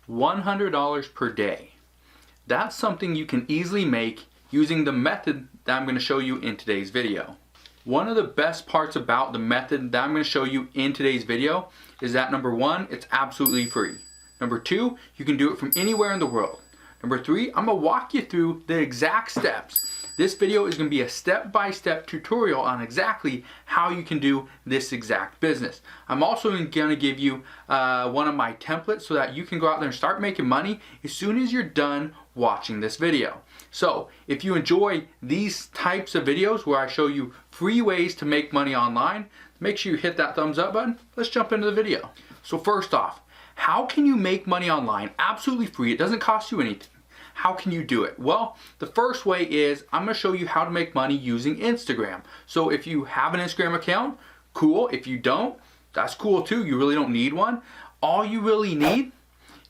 $100 per day. That's something you can easily make using the method that I'm going to show you in today's video. One of the best parts about the method that I'm going to show you in today's video is that number one, it's absolutely free. Number two, you can do it from anywhere in the world. Number three, I'm going to walk you through the exact steps. This video is going to be a step-by-step tutorial on exactly how you can do this exact business. I'm also going to give you one of my templates so that you can go out there and start making money as soon as you're done watching this video. So if you enjoy these types of videos where I show you free ways to make money online, make sure you hit that thumbs up button. Let's jump into the video. So first off, how can you make money online absolutely free? It doesn't cost you anything. How can you do it? Well, the first way is I'm going to show you how to make money using Instagram. So if you have an Instagram account, cool. If you don't, that's cool too. You really don't need one. All you really need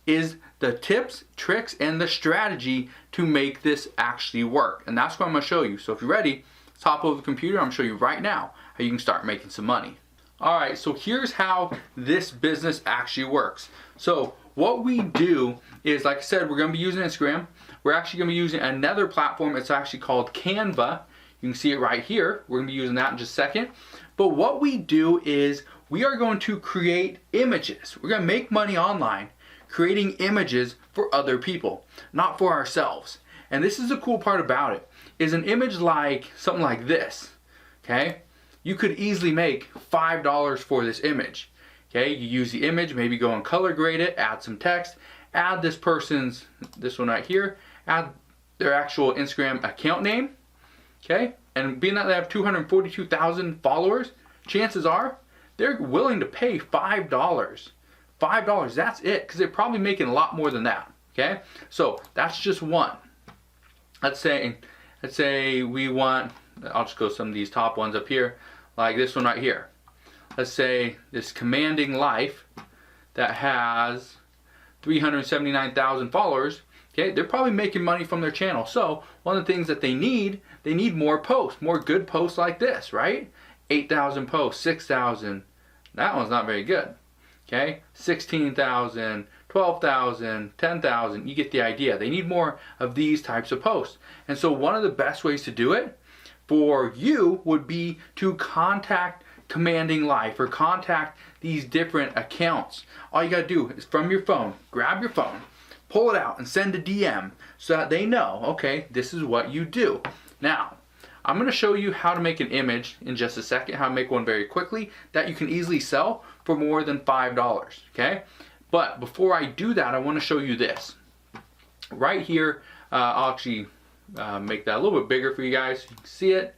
is the tips, tricks, and the strategy to make this actually work. And that's what I'm going to show you. So if you're ready, let's hop over the computer. I'm going to show you right now how you can start making some money. All right, so here's how this business actually works. So what we do is, like I said, we're going to be using Instagram. We're actually going to be using another platform. It's actually called Canva. You can see it right here. We're going to be using that in just a second. But what we do is we are going to create images. We're going to make money online creating images for other people, not for ourselves. And this is the cool part about it, is an image like something like this, okay? You could easily make $5 for this image. Okay, you use the image, maybe go and color grade it, add some text, add this one right here, add their actual Instagram account name, okay? And being that they have 242,000 followers, chances are they're willing to pay $5. $5, that's it, because they're probably making a lot more than that, okay? So that's just one. Let's say we want, I'll just go some of these top ones up here, like this one right here. Let's say this commanding life that has 379,000 followers, okay, they're probably making money from their channel. So one of the things that they need more posts, more good posts like this, right? 8,000 posts, 6,000, that one's not very good, okay? 16,000, 12,000, 10,000, you get the idea. They need more of these types of posts. And so one of the best ways to do it for you would be to contact Commanding Life or contact these different accounts. All you gotta do is from your phone, grab your phone, pull it out and send a DM so that they know, okay, this is what you do. Now, I'm gonna show you how to make an image in just a second, how to make one very quickly that you can easily sell for more than $5, okay? But before I do that, I wanna show you this. Right here, I'll actually make that a little bit bigger for you guys so you can see it.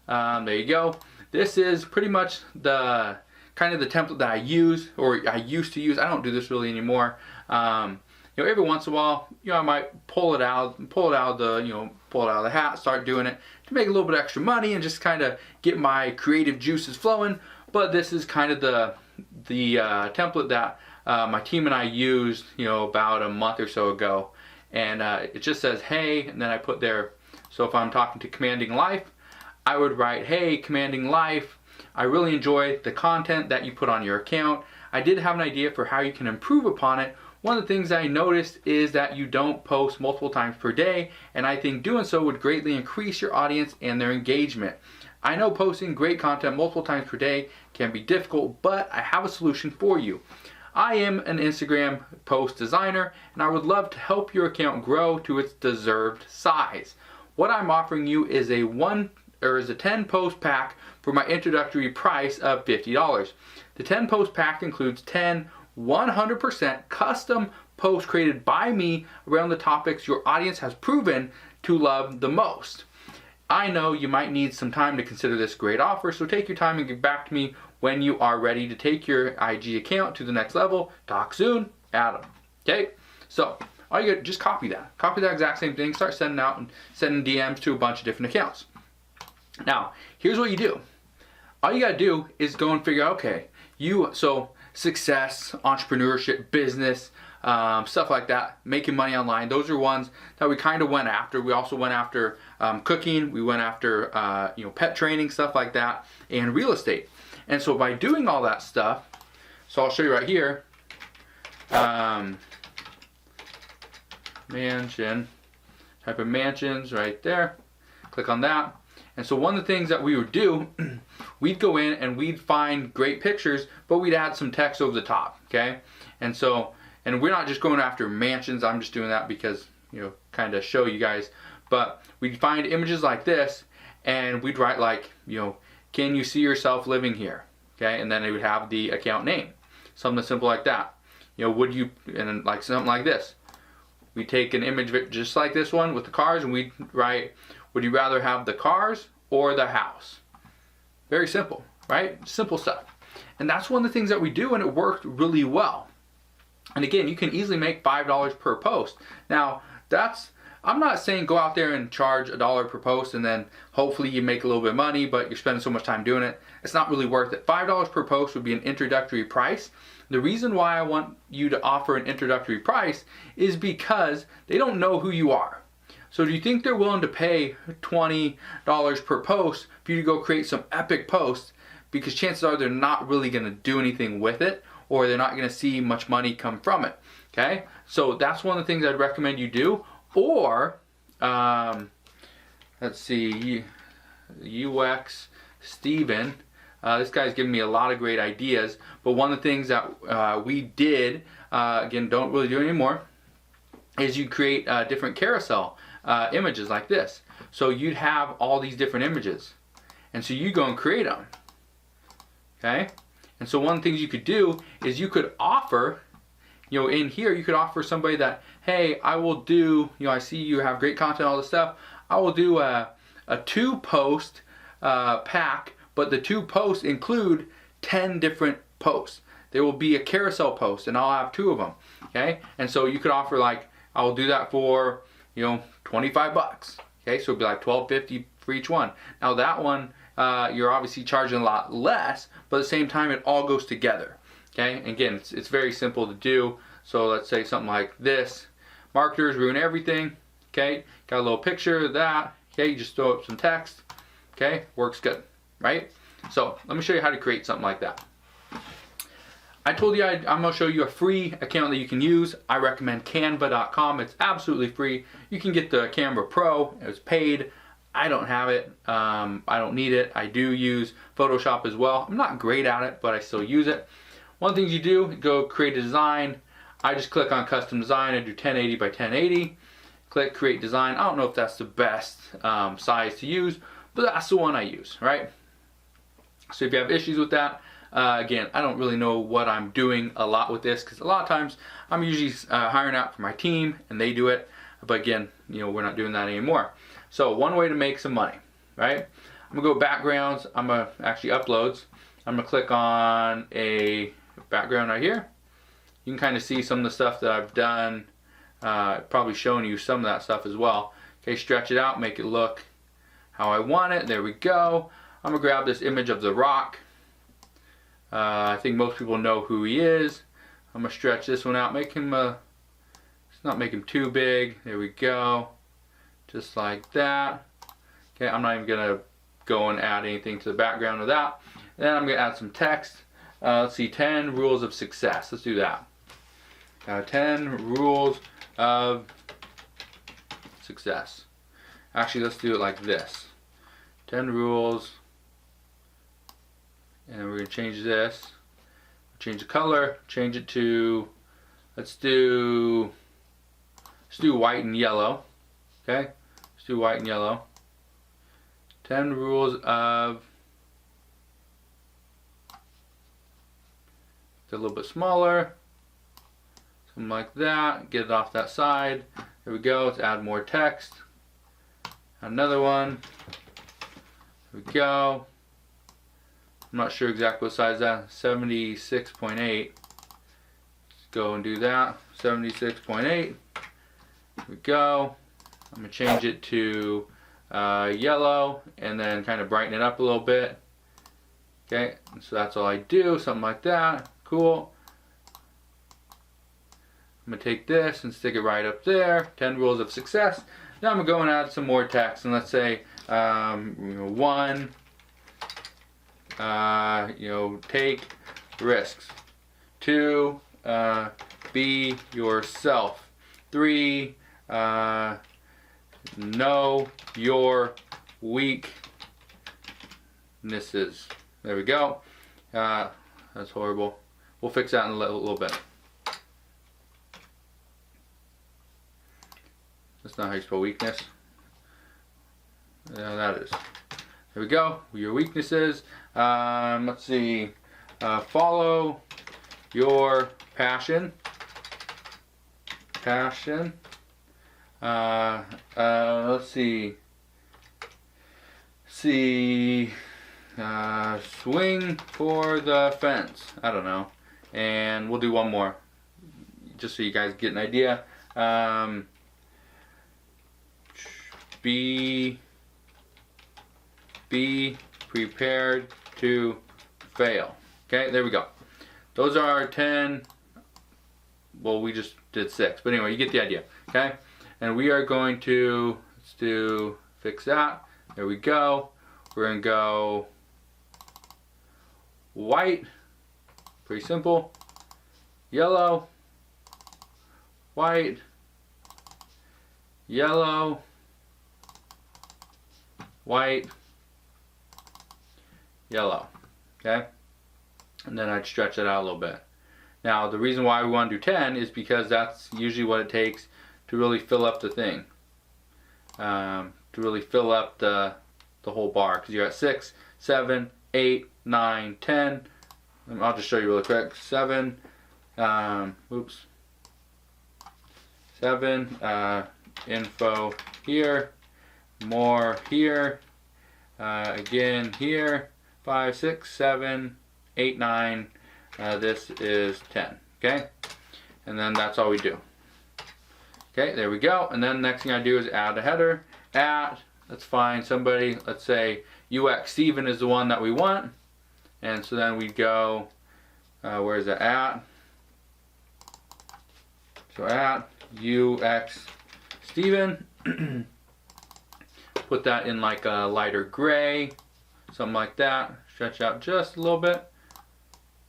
There you go. This is pretty much the kind of the template that I use, or I used to use. I don't do this really anymore. Every once in a while, I might pull it out of the hat, start doing it to make a little bit extra money and just kind of get my creative juices flowing. But this is kind of the template that my team and I used, about a month or so ago, and it just says hey, and then I put there. So if I'm talking to Commanding Life, I would write, hey, Commanding Life, I really enjoy the content that you put on your account. I did have an idea for how you can improve upon it. One of the things I noticed is that you don't post multiple times per day, and I think doing so would greatly increase your audience and their engagement. I know posting great content multiple times per day can be difficult, but I have a solution for you. I am an Instagram post designer, and I would love to help your account grow to its deserved size. What I'm offering you is a 10 post pack for my introductory price of $50. The 10 post pack includes 10 100% custom posts created by me around the topics your audience has proven to love the most. I know you might need some time to consider this great offer, so take your time and get back to me when you are ready to take your IG account to the next level. Talk soon, Adam. Okay, so all you got, just copy that exact same thing, start sending out and sending DMs to a bunch of different accounts. Now, here's what you do. All you gotta do is go and figure out, okay, so success, entrepreneurship, business, stuff like that, making money online, those are ones that we kind of went after. We also went after cooking, we went after pet training, stuff like that, and real estate. And so by doing all that stuff, so I'll show you right here, mansion. Type in mansions right there. Click on that. And so one of the things that we would do, we'd go in and we'd find great pictures, but we'd add some text over the top, okay? And so, and we're not just going after mansions, I'm just doing that because, you know, kind of show you guys. But we'd find images like this, and we'd write like, you know, can you see yourself living here? Okay, and then it would have the account name. Something simple like that. You know, would you, and like something like this. We take an image just like this one with the cars, and we write, would you rather have the cars or the house? Very simple, right? Simple stuff. And that's one of the things that we do, and it worked really well. And again, you can easily make $5 per post. Now, I'm not saying go out there and charge $1 per post and then hopefully you make a little bit of money, but you're spending so much time doing it. It's not really worth it. $5 per post would be an introductory price. The reason why I want you to offer an introductory price is because they don't know who you are. So do you think they're willing to pay $20 per post for you to go create some epic posts? Because chances are they're not really going to do anything with it, or they're not going to see much money come from it. Okay? So that's one of the things I'd recommend you do. Or, let's see, UX Steven. This guy's giving me a lot of great ideas. But one of the things that we did, again, don't really do anymore, is you create different carousel images like this. So you'd have all these different images. And so you go and create them. Okay? And so one of the things you could do is you could offer, you know, in here you could offer somebody that, hey, I will do, you know, I see you have great content, all this stuff. I will do a 2-post pack, but the 2 posts include 10 different posts. There will be a carousel post, and I'll have 2 of them. Okay, and so you could offer like, I will do that for, you know, $25. Okay, so it'd be like $12.50 for each one. Now that one, you're obviously charging a lot less, but at the same time, it all goes together. Okay, and again, it's very simple to do. So let's say something like this. Marketers ruin everything. Okay, got a little picture of that. Okay, you just throw up some text. Okay, works good, right? So let me show you how to create something like that. I told you I'm going to show you a free account that you can use. I recommend Canva.com. It's absolutely free. You can get the Canva Pro. It's paid. I don't have it. I don't need it. I do use Photoshop as well. I'm not great at it, but I still use it. One of the things you do, go create a design. I just click on custom design. I do 1080 by 1080. Click create design. I don't know if that's the best size to use, but that's the one I use, right? So if you have issues with that, again, I don't really know what I'm doing a lot with this, because a lot of times I'm usually hiring out for my team and they do it. But again, you know, we're not doing that anymore. So one way to make some money, right? I'm gonna go backgrounds. I'm gonna actually uploads. I'm gonna click on a background right here. You can kind of see some of the stuff that I've done. Probably showing you some of that stuff as well. Okay, stretch it out, make it look how I want it. There we go. I'm gonna grab this image of The Rock. I think most people know who he is. I'm gonna stretch this one out, make him let's not make him too big. There we go, just like that. Okay, I'm not even gonna go and add anything to the background of that. Then I'm gonna add some text. Let's see, 10 rules of success. Let's do that. 10 rules of success. Actually, let's do it like this. 10 rules. And then we're going to change this. Change the color. Change it to, let's do white and yellow. Okay? Let's do white and yellow. 10 rules of, it's a little bit smaller. Something like that. Get it off that side. There we go. Let's add more text. Another one. There we go. I'm not sure exactly what size that is. 76.8. Let's go and do that. 76.8. There we go. I'm going to change it to yellow and then kind of brighten it up a little bit. Okay, so that's all I do. Something like that. Cool. I'm going to take this and stick it right up there. 10 rules of success. Now I'm going to go and add some more text. And let's say, one, take risks. 2, be yourself. 3, Know your weaknesses. There we go. That's horrible. We'll fix that in a little bit. That's not how you spell weakness. Yeah, that is. There we go. Your weaknesses. Let's see. Follow your passion. Passion. Let's see. Swing for the fence. I don't know. And we'll do one more, just so you guys get an idea. Be prepared to fail. Okay, there we go. Those are 10. Well, we just did 6, but anyway, you get the idea. Okay, and we are going to fix that. There we go. We're gonna go white, pretty simple. Yellow, white, yellow, white, yellow. Okay, and then I'd stretch it out a little bit. Now the reason why we want to do 10 is because that's usually what it takes to really fill up the thing, to really fill up the whole bar, because you're at 6, 7, 8, 9, 10. I'll just show you really quick. 7, 7, info here, more here, again here, 5, 6, 7, 8, 9, this is 10, okay? And then that's all we do. Okay, there we go. And then the next thing I do is add a header. Let's find somebody, let's say UX Steven is the one that we want. And so then we go, where is it at? So at UX Steven. Put that in like a lighter gray, something like that. Stretch out just a little bit.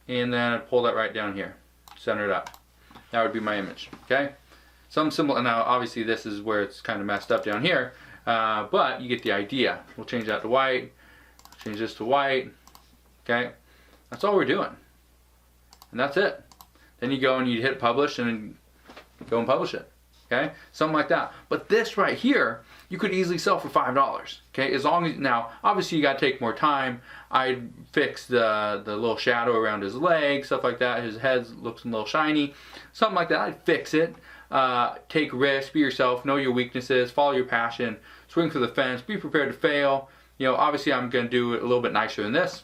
And then pull that right down here. Center it up. That would be my image, okay? Some symbol, and now obviously this is where it's kind of messed up down here. But you get the idea. We'll change that to white. Change this to white. Okay, that's all we're doing, and that's it. Then you go and you hit publish and go and publish it. Okay, something like that. But this right here, you could easily sell for $5. Okay, as long as, now obviously you got to take more time. I'd fix the little shadow around his leg, stuff like that. His head looks a little shiny, something like that. I'd fix it. Take risks, be yourself, know your weaknesses, follow your passion, swing for the fence, be prepared to fail. You know, obviously I'm going to do it a little bit nicer than this,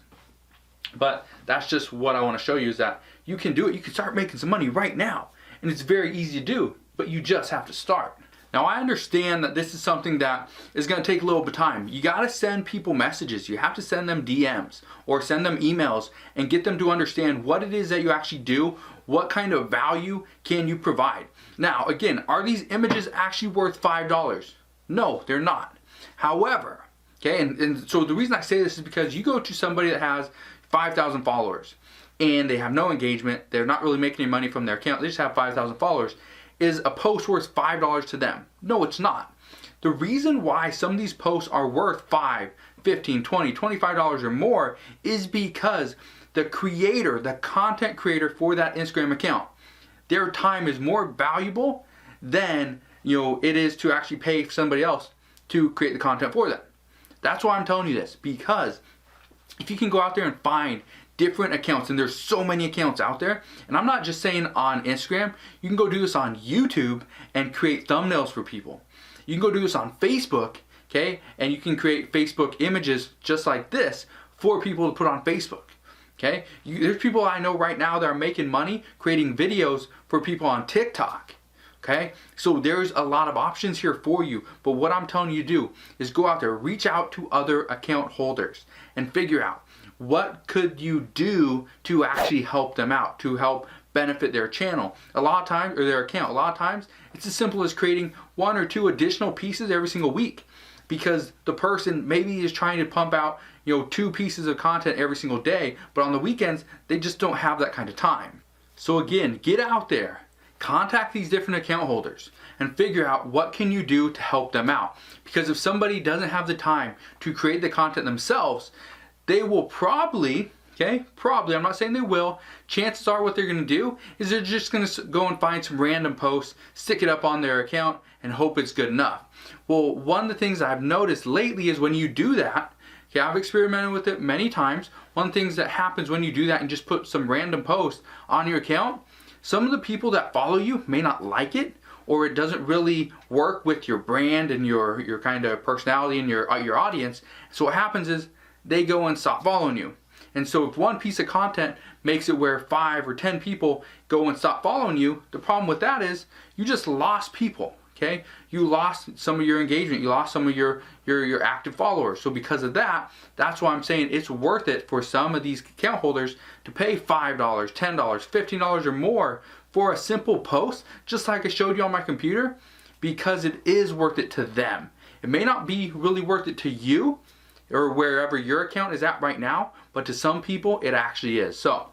but that's just what I want to show you, is that you can do it. You can start making some money right now, and it's very easy to do, but you just have to start. Now I understand that this is something that is going to take a little bit of time. You got to send people messages. You have to send them DMs or send them emails and get them to understand what it is that you actually do. What kind of value can you provide? Now again, are these images actually worth $5? No, they're not. However, okay, and so the reason I say this is because you go to somebody that has 5,000 followers and they have no engagement, they're not really making any money from their account, they just have 5,000 followers. Is a post worth $5 to them? No, it's not. The reason why some of these posts are worth $5, $15, $20, $25 or more is because the creator, the content creator for that Instagram account, their time is more valuable than, you know, it is to actually pay somebody else to create the content for them. That's why I'm telling you this, because if you can go out there and find different accounts, and there's so many accounts out there, and I'm not just saying on Instagram, you can go do this on YouTube and create thumbnails for people. You can go do this on Facebook, okay, and you can create Facebook images just like this for people to put on Facebook. Okay, there's people I know right now that are making money creating videos for people on TikTok. Okay, so there's a lot of options here for you, but what I'm telling you to do is go out there, reach out to other account holders and figure out what could you do to actually help them out, to help benefit their channel. A lot of times, or their account, a lot of times, it's as simple as creating 1 or 2 additional pieces every single week, because the person maybe is trying to pump out, you know, 2 pieces of content every single day, but on the weekends, they just don't have that kind of time. So again, get out there, contact these different account holders and figure out what can you do to help them out. Because if somebody doesn't have the time to create the content themselves, they will probably, I'm not saying they will, chances are what they're going to do is they're just going to go and find some random posts, stick it up on their account, and hope it's good enough. Well, one of the things I've noticed lately is when you do that, I've experimented with it many times. One of the things that happens when you do that and just put some random post on your account, some of the people that follow you may not like it, or it doesn't really work with your brand and your kind of personality and your audience. So what happens is they go and stop following you. And so if one piece of content makes it where 5 or 10 people go and stop following you, the problem with that is you just lost people. You lost some of your engagement, you lost some of your active followers. So because of that, that's why I'm saying it's worth it for some of these account holders to pay $5, $10, $15 or more for a simple post, just like I showed you on my computer, because it is worth it to them. It may not be really worth it to you or wherever your account is at right now, but to some people it actually is. So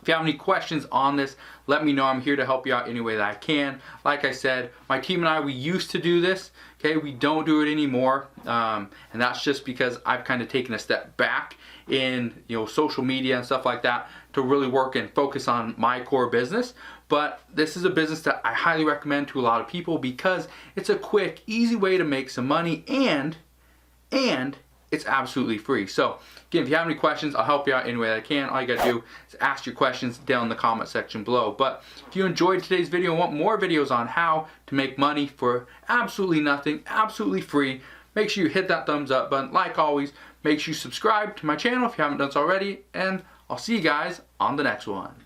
if you have any questions on this, let me know. I'm here to help you out any way that I can. Like I said, my team and I, we used to do this. We don't do it anymore, and that's just because I've kind of taken a step back in social media and stuff like that to really work and focus on my core business. But this is a business that I highly recommend to a lot of people because it's a quick, easy way to make some money, and it's absolutely free. So again, if you have any questions, I'll help you out any way that I can. All you gotta do is ask your questions down in the comment section below. But if you enjoyed today's video and want more videos on how to make money for absolutely nothing, absolutely free, make sure you hit that thumbs up button. Like always, make sure you subscribe to my channel if you haven't done so already, and I'll see you guys on the next one.